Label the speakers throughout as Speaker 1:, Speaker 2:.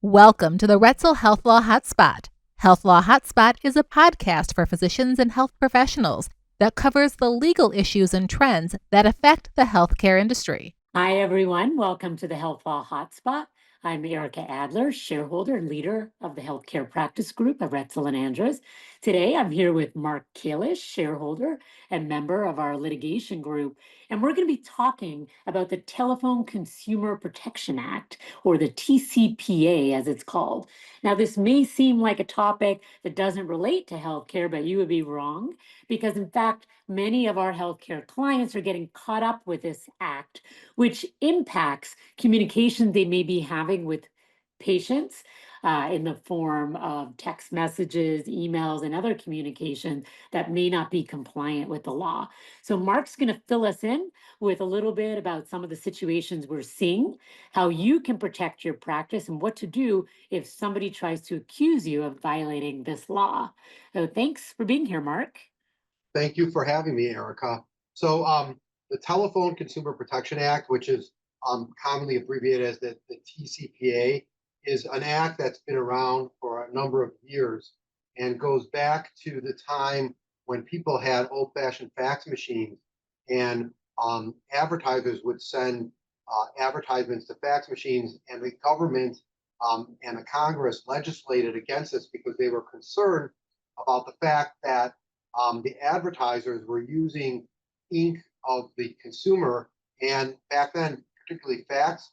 Speaker 1: Welcome to the Retzel Health Law Hotspot. Health Law Hotspot is a podcast for physicians and health professionals that covers the legal issues and trends that affect the healthcare industry.
Speaker 2: Hi, everyone. Welcome to the Health Law Hotspot. I'm Erica Adler, shareholder and leader of the Healthcare Practice Group of Retzel and Andrews. Today, I'm here with Mark Kalish, shareholder and member of our litigation group, and we're going to be talking about the Telephone Consumer Protection Act, or the TCPA as it's called. Now, this may seem like a topic that doesn't relate to healthcare, but you would be wrong, because in fact, many of our healthcare clients are getting caught up with this act, which impacts communication they may be having with patients in the form of text messages, emails, and other communication that may not be compliant with the law. So Mark's going to fill us in with a little bit about some of the situations we're seeing, how you can protect your practice, and what to do if somebody tries to accuse you of violating this law. So thanks for being here, Mark.
Speaker 3: Thank you for having me, Erica. So the Telephone Consumer Protection Act, which is commonly abbreviated as the TCPA, is an act that's been around for a number of years and goes back to the time when people had old-fashioned fax machines, and advertisers would send advertisements to fax machines, and the government and the Congress legislated against this because they were concerned about the fact that the advertisers were using ink of the consumer, and back then, particularly fax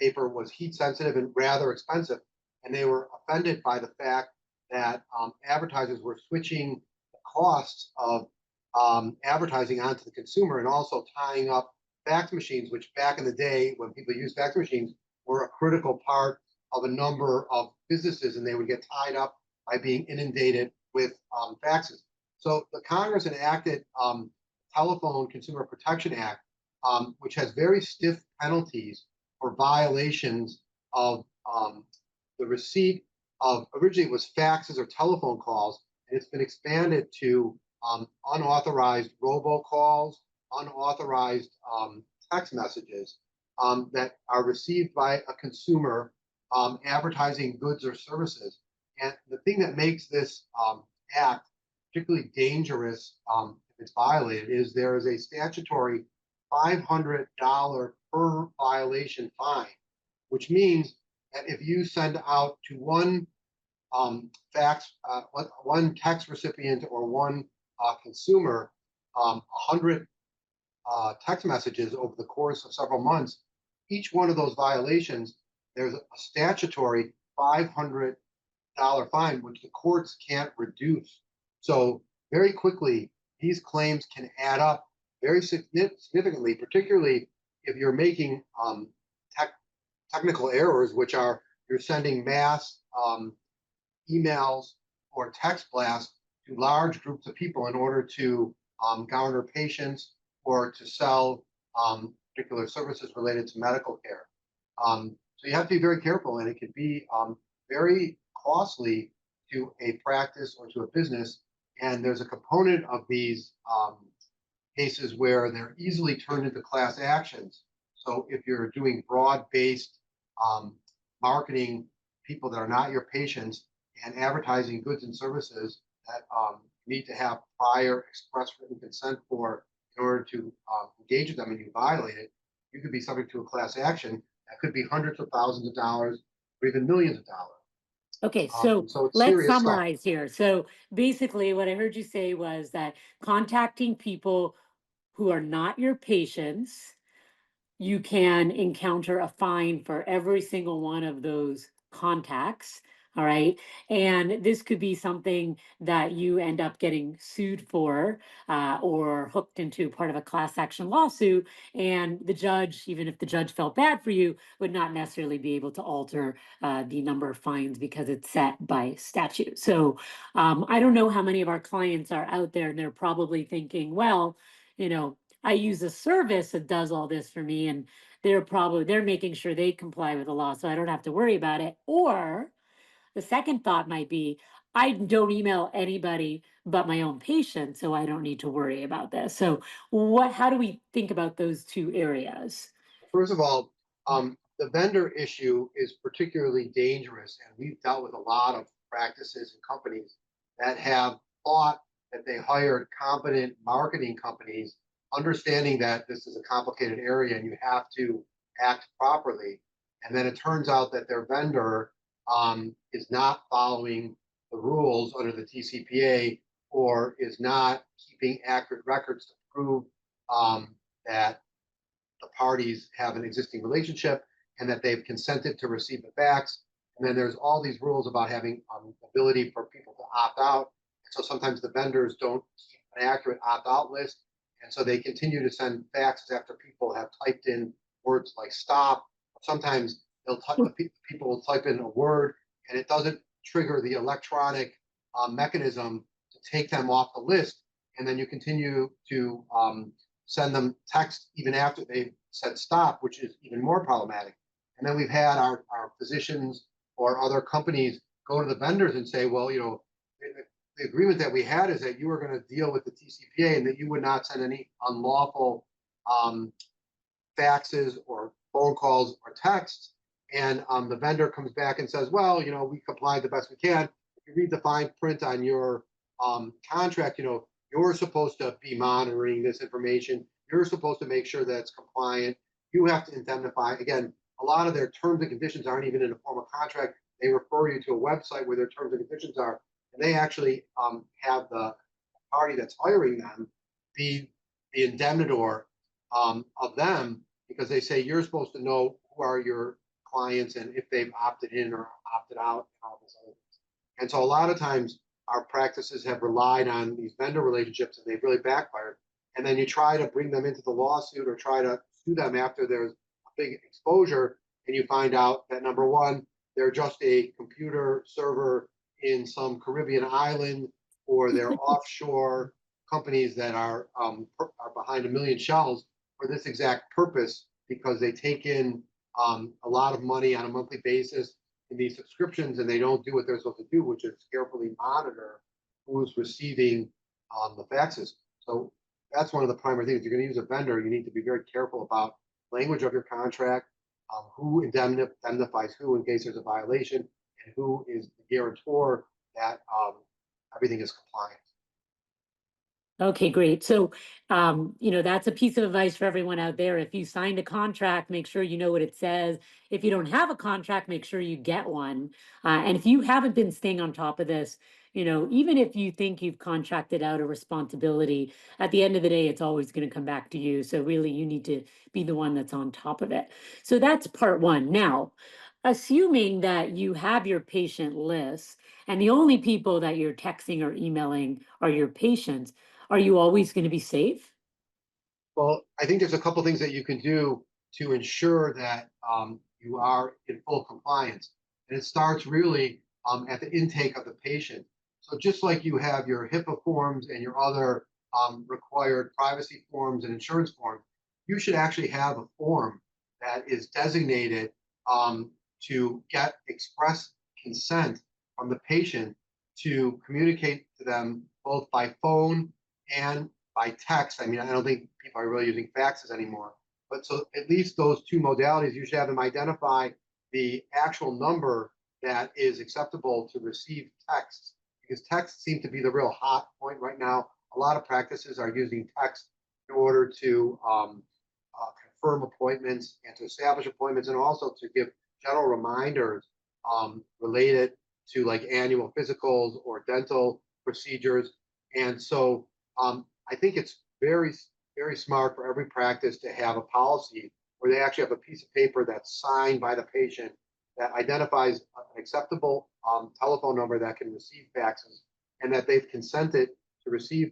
Speaker 3: paper was heat sensitive and rather expensive, and they were offended by the fact that advertisers were switching the costs of advertising onto the consumer and also tying up fax machines, which back in the day when people used fax machines were a critical part of a number of businesses, and they would get tied up by being inundated with faxes. So the Congress enacted Telephone Consumer Protection Act, which has very stiff penalties for violations of the receipt of, originally it was faxes or telephone calls, and it's been expanded to unauthorized robocalls, unauthorized text messages that are received by a consumer advertising goods or services. And the thing that makes this act particularly dangerous if it's violated is there is a statutory $500 per violation fine, which means that if you send out to one one text recipient or one consumer 100 text messages over the course of several months, each one of those violations, there's a statutory $500 fine, which the courts can't reduce. So very quickly, these claims can add up very significantly, particularly if you're making technical errors, which are you're sending mass emails or text blasts to large groups of people in order to garner patients or to sell particular services related to medical care. So you have to be very careful, and it can be very costly to a practice or to a business. And there's a component of these cases where they're easily turned into class actions. So if you're doing broad-based marketing, people that are not your patients, and advertising goods and services that need to have prior express written consent for in order to engage with them, and you violate it, you could be subject to a class action that could be hundreds of thousands of dollars or even millions of dollars.
Speaker 2: Okay, so
Speaker 3: So
Speaker 2: let's summarize here. So basically, what I heard you say was that contacting people who are not your patients, you can encounter a fine for every single one of those contacts. All right. And this could be something that you end up getting sued for or hooked into part of a class action lawsuit. And the judge, even if the judge felt bad for you, would not necessarily be able to alter the number of fines because it's set by statute. So I don't know how many of our clients are out there, and they're probably thinking, well, I use a service that does all this for me, and they're making sure they comply with the law, so I don't have to worry about it. Or the second thought might be, I don't email anybody but my own patient, so I don't need to worry about this. So how do we think about those two areas?
Speaker 3: First of all, The vendor issue is particularly dangerous, and we've dealt with a lot of practices and companies that have thought that they hired competent marketing companies, understanding that this is a complicated area and you have to act properly. And then it turns out that their vendor is not following the rules under the TCPA or is not keeping accurate records to prove that the parties have an existing relationship and that they've consented to receive the fax. And then there's all these rules about having ability for people to opt out. So sometimes the vendors don't keep an accurate opt out list. And so they continue to send faxes after people have typed in words like stop. Sometimes people will type in a word and it doesn't trigger the electronic mechanism to take them off the list. And then you continue to send them text even after they've said stop, which is even more problematic. And then we've had our physicians or other companies go to the vendors and say, well, the agreement that we had is that you were going to deal with the TCPA and that you would not send any unlawful faxes or phone calls or texts. And the vendor comes back and says, well, we complied the best we can. If you read the fine print on your contract, you're supposed to be monitoring this information. You're supposed to make sure that it's compliant. You have to indemnify. Again, a lot of their terms and conditions aren't even in a formal contract. They refer you to a website where their terms and conditions are, and they actually have the party that's hiring them be the indemnitor of them, because they say you're supposed to know who are your clients and if they've opted in or opted out and all this other things. And so a lot of times our practices have relied on these vendor relationships and they've really backfired. And then you try to bring them into the lawsuit or try to sue them after there's a big exposure, and you find out that number one, they're just a computer server in some Caribbean island, or they're offshore companies that are behind a million shells for this exact purpose, because they take in a lot of money on a monthly basis in these subscriptions, and they don't do what they're supposed to do, which is carefully monitor who's receiving the faxes. So that's one of the primary things. If you're going to use a vendor, you need to be very careful about language of your contract, who indemnifies who in case there's a violation, and who is the guarantor that everything is compliant.
Speaker 2: Okay, great. So, that's a piece of advice for everyone out there. If you signed a contract, make sure you know what it says. If you don't have a contract, make sure you get one. And if you haven't been staying on top of this, even if you think you've contracted out a responsibility, at the end of the day, it's always going to come back to you. So really, you need to be the one that's on top of it. So that's part one. Now, assuming that you have your patient list and the only people that you're texting or emailing are your patients, are you always going to be safe?
Speaker 3: Well, I think there's a couple things that you can do to ensure that you are in full compliance. And it starts really at the intake of the patient. So just like you have your HIPAA forms and your other required privacy forms and insurance forms, you should actually have a form that is designated to get express consent from the patient to communicate to them both by phone and by text. I mean, I don't think people are really using faxes anymore, but so at least those two modalities, you should have them identify the actual number that is acceptable to receive texts, because texts seem to be the real hot point right now. A lot of practices are using text in order to confirm appointments and to establish appointments, and also to give general reminders related to like annual physicals or dental procedures. And so I think it's very, very smart for every practice to have a policy where they actually have a piece of paper that's signed by the patient that identifies an acceptable telephone number that can receive faxes, and that they've consented to receive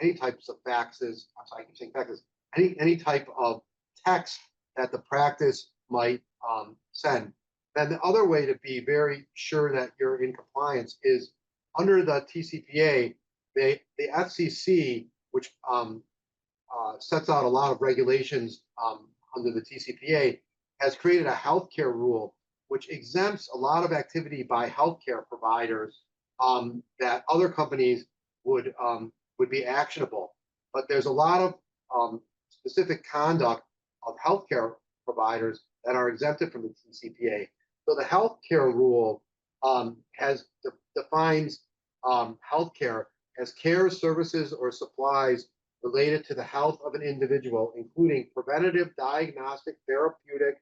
Speaker 3: any types of faxes. I'm sorry, I keep saying faxes. Any type of text that the practice might send. Then the other way to be very sure that you're in compliance is under the TCPA, the FCC, which sets out a lot of regulations under the TCPA, has created a healthcare rule which exempts a lot of activity by healthcare providers that other companies would be actionable. But there's a lot of specific conduct of healthcare providers that are exempted from the TCPA. So the healthcare rule defines healthcare as care, services, or supplies related to the health of an individual, including preventative, diagnostic, therapeutic,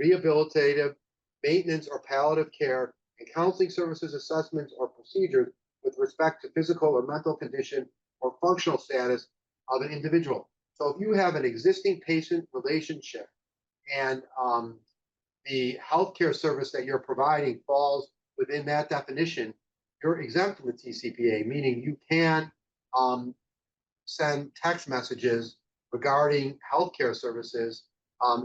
Speaker 3: rehabilitative, maintenance, or palliative care, and counseling services, assessments, or procedures with respect to physical or mental condition or functional status of an individual. So if you have an existing patient relationship and the healthcare service that you're providing falls within that definition, you're exempt from the TCPA, meaning you can send text messages regarding healthcare services,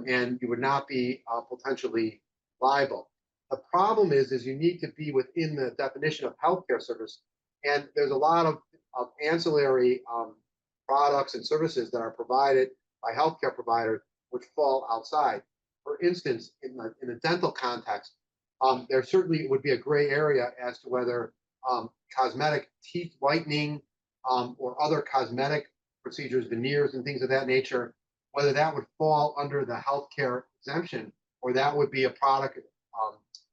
Speaker 3: and you would not be potentially liable. The problem is you need to be within the definition of healthcare service, and there's a lot of ancillary products and services that are provided by healthcare providers which fall outside. For instance, in the dental context, there certainly would be a gray area as to whether cosmetic teeth whitening or other cosmetic procedures, veneers, and things of that nature, whether that would fall under the healthcare exemption or that would be a product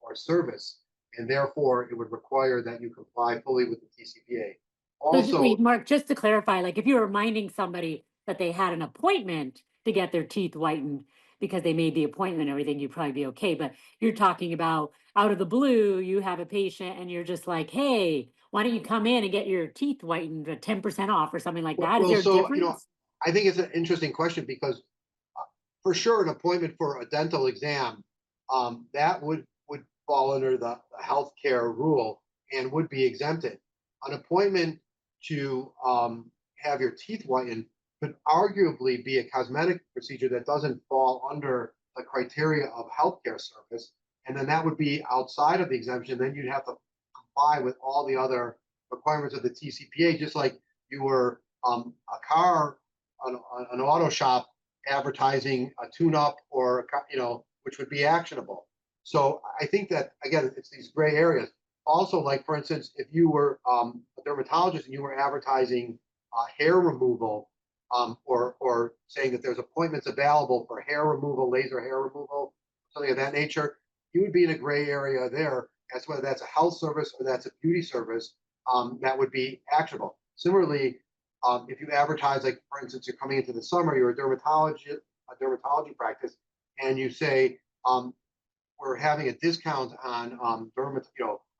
Speaker 3: or service, and therefore it would require that you comply fully with the TCPA.
Speaker 2: So
Speaker 3: Also,
Speaker 2: wait, Mark, just to clarify, like if you're reminding somebody that they had an appointment to get their teeth whitened because they made the appointment and everything, you'd probably be okay. But you're talking about out of the blue, you have a patient and you're just like, hey, why don't you come in and get your teeth whitened at 10% off or something like that? Is
Speaker 3: well,
Speaker 2: there a
Speaker 3: so
Speaker 2: difference?
Speaker 3: I think it's an interesting question because for sure, an appointment for a dental exam that would fall under the healthcare rule and would be exempted. An appointment to have your teeth whitened could arguably be a cosmetic procedure that doesn't fall under the criteria of healthcare service, and then that would be outside of the exemption. Then you'd have to comply with all the other requirements of the TCPA, just like you were a car, an auto shop advertising a tune-up or which would be actionable. So I think that again, it's these gray areas. Also, like for instance, if you were a dermatologist and you were advertising hair removal, or saying that there's appointments available for hair removal, laser hair removal, something of that nature, you would be in a gray area there as whether that's a health service or that's a beauty service that would be actionable. Similarly, if you advertise, like for instance, you're coming into the summer, you're a dermatology practice, and you say we're having a discount on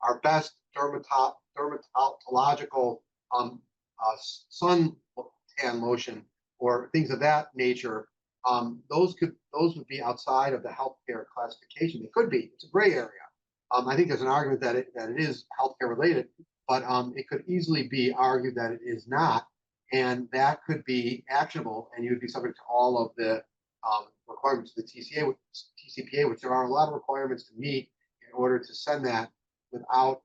Speaker 3: our best dermatological sun tan lotion or things of that nature. Those would be outside of the healthcare classification. It could be. It's a gray area. I think there's an argument that it is healthcare related, but it could easily be argued that it is not, and that could be actionable, and you would be subject to all of the requirements of the TCPA, which there are a lot of requirements to meet in order to send that without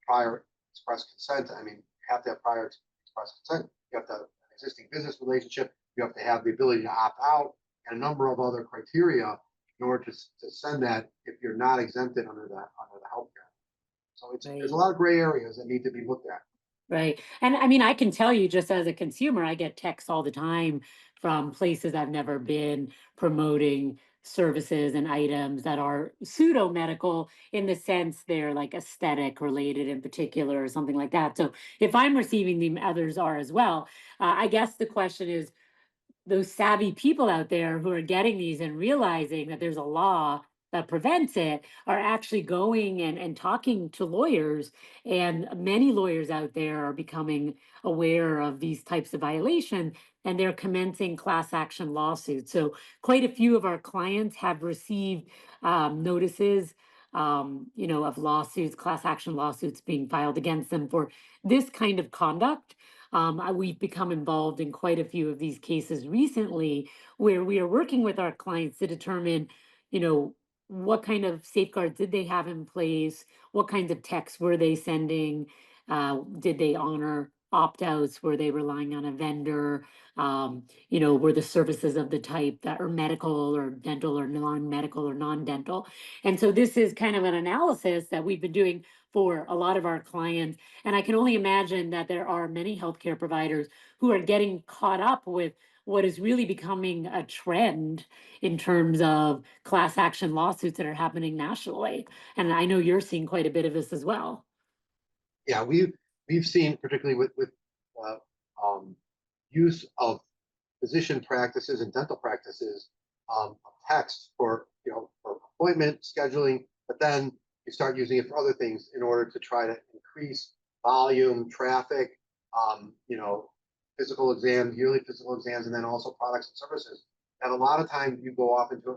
Speaker 3: prior express consent. I mean, you have to have prior express consent. You have to have an existing business relationship. You have to have the ability to opt out, and a number of other criteria in order to send that if you're not exempted under the healthcare. So there's a
Speaker 2: Right.
Speaker 3: lot of gray areas that need to be looked at.
Speaker 2: Right. And I mean, I can tell you just as a consumer, I get texts all the time from places I've never been promoting services and items that are pseudo medical in the sense they're like aesthetic related in particular or something like that. So if I'm receiving them, others are as well. I guess the question is, those savvy people out there who are getting these and realizing that there's a law that prevents it are actually going and talking to lawyers. And many lawyers out there are becoming aware of these types of violations and they're commencing class action lawsuits. So quite a few of our clients have received notices of lawsuits, class action lawsuits being filed against them for this kind of conduct. We've become involved in quite a few of these cases recently where we are working with our clients to determine, you know, what kind of safeguards did they have in place? What kinds of texts were they sending? Did they honor opt-outs? Were they relying on a vendor? Were the services of the type that are medical or dental or non-medical or non-dental? And so this is kind of an analysis that we've been doing for a lot of our clients. And I can only imagine that there are many healthcare providers who are getting caught up with what is really becoming a trend in terms of class action lawsuits that are happening nationally. And I know you're seeing quite a bit of this as well.
Speaker 3: Yeah, we've seen particularly with uh, um, use of physician practices and dental practices text for for appointment scheduling, but then you start using it for other things in order to try to increase volume, traffic, physical exams, yearly physical exams, and then also products and services. And a lot of times you go off into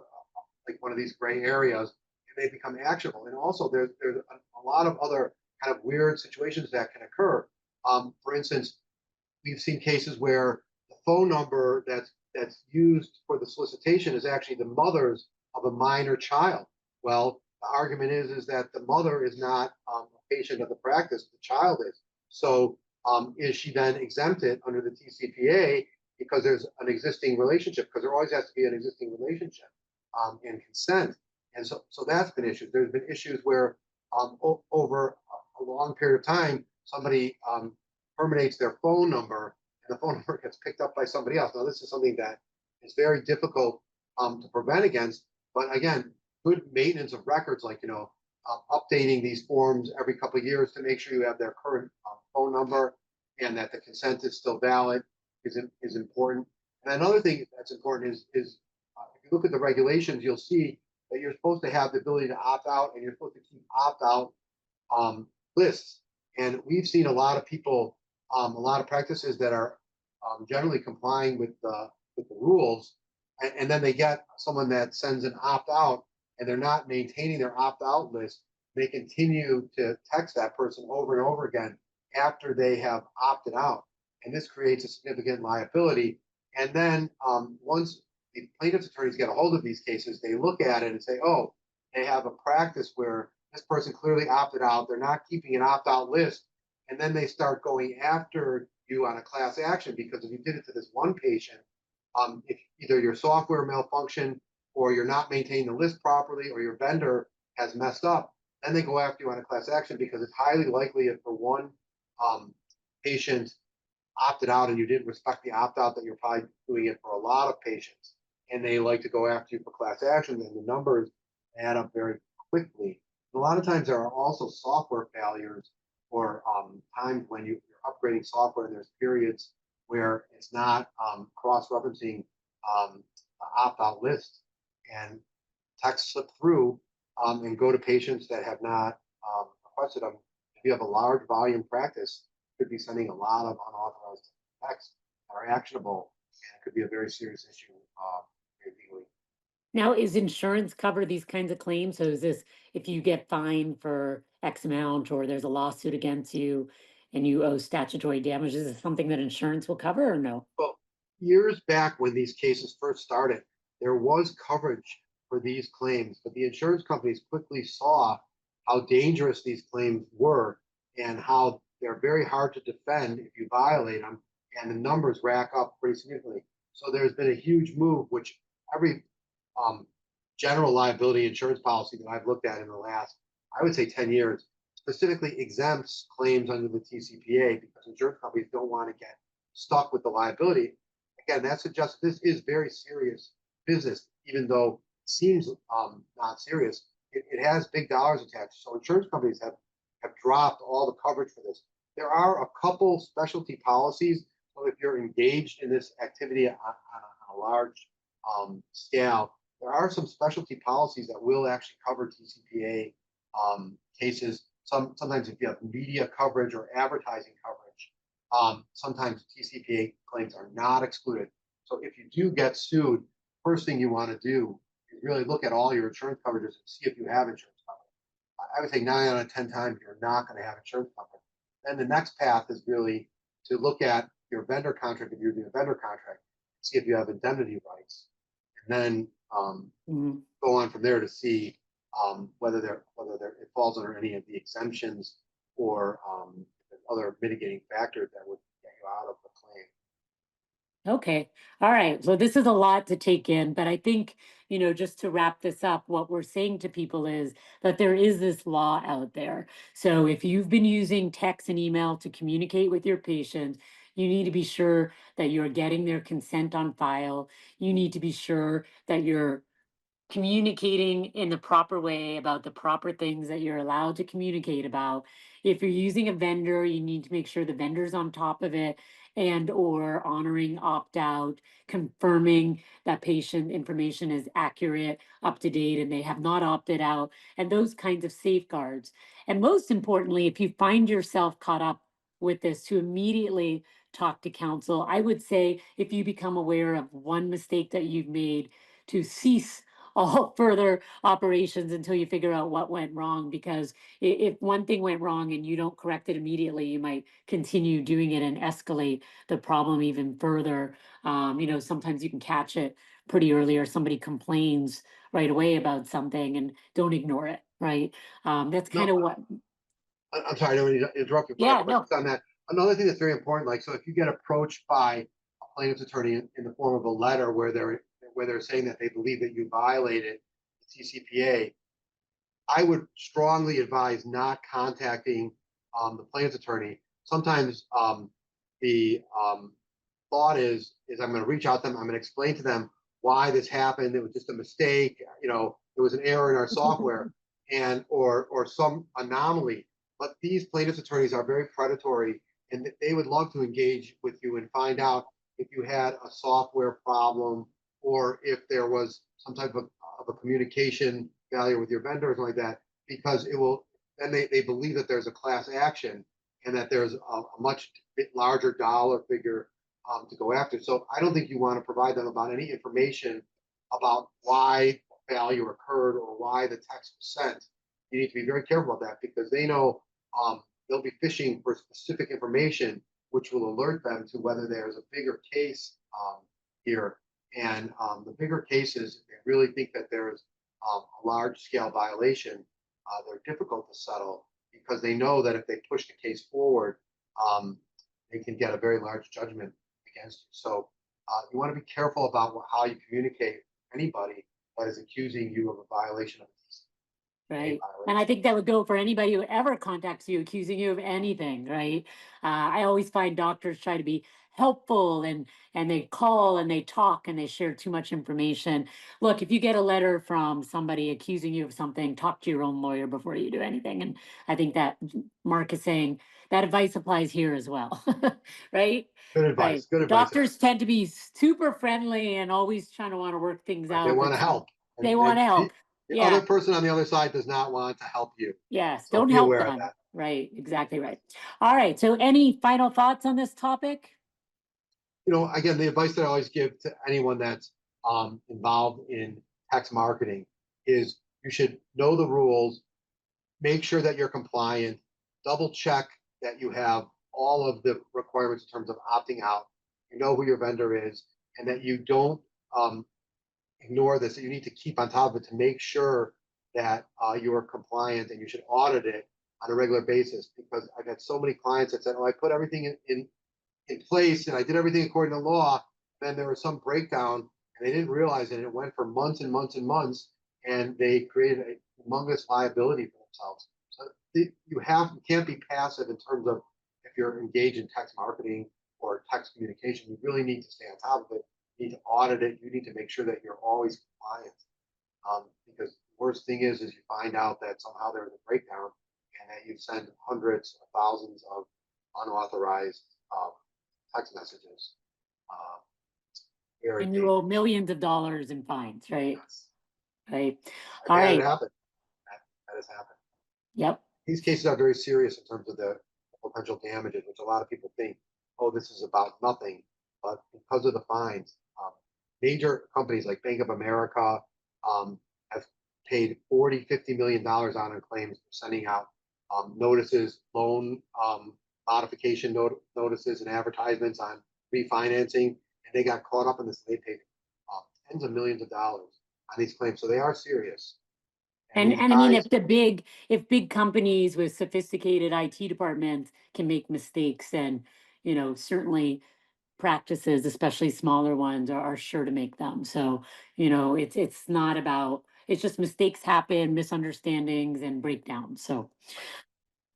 Speaker 3: like one of these gray areas, and they become actionable. And also there's a lot of other kind of weird situations that can occur. For instance, we've seen cases where the phone number that's used for the solicitation is actually the mother's of a minor child. Well, the argument is that the mother is not a patient of the practice; the child is. So, is she then exempted under the TCPA because there's an existing relationship? Because there always has to be an existing relationship and consent. And so that's been issues. There's been issues where over a long period of time, somebody terminates their phone number and the phone number gets picked up by somebody else. Now, this is something that is very difficult to prevent against. But again, good maintenance of records, like, updating these forms every couple of years to make sure you have their current phone number and that the consent is still valid is important. And another thing that's important is if you look at the regulations, you'll see that you're supposed to have the ability to opt out and you're supposed to keep opt out lists. And we've seen a lot of people, a lot of practices that are generally complying with the rules, and then they get someone that sends an opt out, and they're not maintaining their opt out list. They continue to text that person over and over again after they have opted out, and this creates a significant liability. And then once the plaintiff's attorneys get a hold of these cases, they look at it and say, oh, they have a practice where this person clearly opted out. They're not keeping an opt out list. And then they start going after you on a class action because if you did it to this one patient, if either your software malfunction or you're not maintaining the list properly or your vendor has messed up, then they go after you on a class action because it's highly likely if for one um, patient opted out and you didn't respect the opt out that you're probably doing it for a lot of patients and they like to go after you for class action, then the numbers add up very quickly. And a lot of times there are also software failures or times when you're upgrading software and there's periods where it's not cross-referencing the opt-out list and text slip through and go to patients that have not requested them. If you have a large volume practice, you could be sending a lot of unauthorized texts that are actionable, and it could be a very serious issue legally.
Speaker 2: Now, is insurance cover these kinds of claims? So is this if you get fined for X amount or there's a lawsuit against you and you owe statutory damages, is it something that insurance will cover or no?
Speaker 3: Well, years back when these cases first started, there was coverage for these claims, but the insurance companies quickly saw how dangerous these claims were and how they're very hard to defend if you violate them, and the numbers rack up pretty significantly. So there's been a huge move, which every um, general liability insurance policy that I've looked at in the last, I would say, 10 years, specifically exempts claims under the TCPA because insurance companies don't want to get stuck with the liability. Again, that suggests this is very serious business, even though it seems not serious. It has big dollars attached. So insurance companies have dropped all the coverage for this. There are a couple specialty policies. So if you're engaged in this activity on a large scale, there are some specialty policies that will actually cover TCPA cases. Sometimes if you have media coverage or advertising coverage, sometimes TCPA claims are not excluded. So if you do get sued, first thing you want to do is really look at all your insurance coverages and see if you have insurance coverage. I would say 9 out of 10 times you're not going to have insurance coverage. Then the next path is really to look at your vendor contract if you're doing a vendor contract, see if you have indemnity rights, and then
Speaker 2: Mhm.
Speaker 3: go on from there to see whether it falls under any of the exemptions or other mitigating factors that would get you out of the claim.
Speaker 2: Okay. All right. So this is a lot to take in, but I think, just to wrap this up, what we're saying to people is that there is this law out there. So if you've been using text and email to communicate with your patient, You need to be sure that you're getting their consent on file. You need to be sure that you're communicating in the proper way about the proper things that you're allowed to communicate about. If you're using a vendor, you need to make sure the vendor's on top of it and or honoring opt out, confirming that patient information is accurate, up to date, and they have not opted out, and those kinds of safeguards. And most importantly, if you find yourself caught up with this, to immediately talk to counsel. I would say if you become aware of one mistake that you've made, to cease all further operations until you figure out what went wrong. Because if one thing went wrong and you don't correct it immediately, you might continue doing it and escalate the problem even further. Sometimes you can catch it pretty early, or somebody complains right away about something, and don't ignore it, right? That's kind
Speaker 3: No,
Speaker 2: of what,
Speaker 3: I'm sorry, I don't mean to interrupt you
Speaker 2: yeah,
Speaker 3: forever, but
Speaker 2: no.
Speaker 3: just on that, another thing that's very important, like, so if you get approached by a plaintiff's attorney in the form of a letter where they're saying that they believe that you violated the TCPA, I would strongly advise not contacting the plaintiff's attorney. Sometimes the thought is I'm going to reach out to them. I'm going to explain to them why this happened. It was just a mistake. There was an error in our software, and or some anomaly. But these plaintiffs' attorneys are very predatory, and they would love to engage with you and find out if you had a software problem, or if there was some type of a communication failure with your vendor or something like that, because it will then they believe that there's a class action, and that there's a much larger dollar figure to go after. So I don't think you want to provide them about any information about why failure occurred or why the text was sent. You need to be very careful about that, because they know they'll be fishing for specific information, which will alert them to whether there's a bigger case here. And the bigger cases, if they really think that there's a large scale violation, they're difficult to settle, because they know that if they push the case forward, um, they can get a very large judgment against you. So you want to be careful about how you communicate with anybody that is accusing you of a violation of a TCPA
Speaker 2: Right. And I
Speaker 3: violation.
Speaker 2: think that would go for anybody who ever contacts you accusing you of anything, right? I always find doctors try to be helpful, and they call and they talk and they share too much information. Look, if you get a letter from somebody accusing you of something, talk to your own lawyer before you do anything. And I think that Mark is saying that advice applies here as well, right?
Speaker 3: Good
Speaker 2: Right.
Speaker 3: advice. Good advice, Eric.
Speaker 2: Doctors tend to be super friendly and always trying to want to work things
Speaker 3: Right? They
Speaker 2: out,
Speaker 3: want
Speaker 2: but
Speaker 3: to help,
Speaker 2: they
Speaker 3: and
Speaker 2: want to help.
Speaker 3: the other
Speaker 2: Yeah.
Speaker 3: person on the other side does not want to help you.
Speaker 2: Yes,
Speaker 3: So
Speaker 2: don't
Speaker 3: be
Speaker 2: help
Speaker 3: aware of
Speaker 2: them.
Speaker 3: that.
Speaker 2: Right, exactly right. All right, so any final thoughts on this topic?
Speaker 3: Again, the advice that I always give to anyone that's involved in text marketing is you should know the rules, make sure that you're compliant, double check that you have all of the requirements in terms of opting out, you know who your vendor is, and that you don't um, ignore this, that you need to keep on top of it to make sure that you are compliant, and you should audit it on a regular basis. Because I've had so many clients that said, oh, I put everything in place and I did everything according to law. Then there was some breakdown and they didn't realize it. And it went for months and months and months, and they created a humongous liability for themselves. So you can't be passive in terms of, if you're engaged in text marketing or text communication, you really need to stay on top of it. You need to audit it. You need to make sure that you're always compliant. Because the worst thing is you find out that somehow there was a breakdown, and that you send hundreds or thousands of unauthorized text messages. Uh, Very
Speaker 2: And you owe
Speaker 3: dangerous.
Speaker 2: millions of dollars in fines, right?
Speaker 3: Yes.
Speaker 2: Right.
Speaker 3: I've
Speaker 2: All
Speaker 3: had it
Speaker 2: right.
Speaker 3: happen. That has happened.
Speaker 2: Yep.
Speaker 3: These cases are very serious in terms of the potential damages, which a lot of people think, oh, this is about nothing. But because of the fines, major companies like Bank of America have paid 40, $50 million on claims for sending out notices, loan modification notices, and advertisements on refinancing. And they got caught up in this. They paid tens of millions of dollars on these claims. So they are serious. And these
Speaker 2: And I mean,
Speaker 3: guys,
Speaker 2: if big companies with sophisticated IT departments can make mistakes, then, certainly practices, especially smaller ones, are sure to make them. So, it's not about, it's just mistakes happen, misunderstandings and breakdowns. So,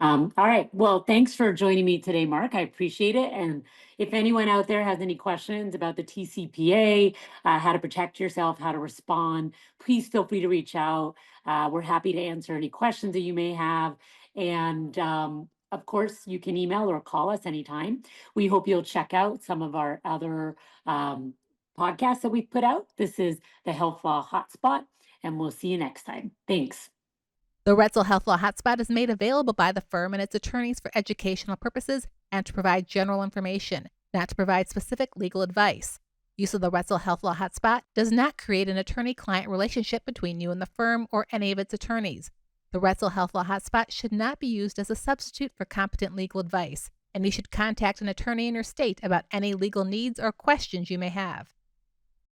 Speaker 2: All right. Well, thanks for joining me today, Mark. I appreciate it. And if anyone out there has any questions about the TCPA, how to protect yourself, how to respond, please feel free to reach out. We're happy to answer any questions that you may have. And of course, you can email or call us anytime. We hope you'll check out some of our other podcasts that we've put out. This is the Health Law Hotspot, and we'll see you next time. Thanks.
Speaker 1: The Retzel Health Law Hotspot is made available by the firm and its attorneys for educational purposes and to provide general information, not to provide specific legal advice. Use of the Retzel Health Law Hotspot does not create an attorney-client relationship between you and the firm or any of its attorneys. The Retzel Health Law Hotspot should not be used as a substitute for competent legal advice, and you should contact an attorney in your state about any legal needs or questions you may have.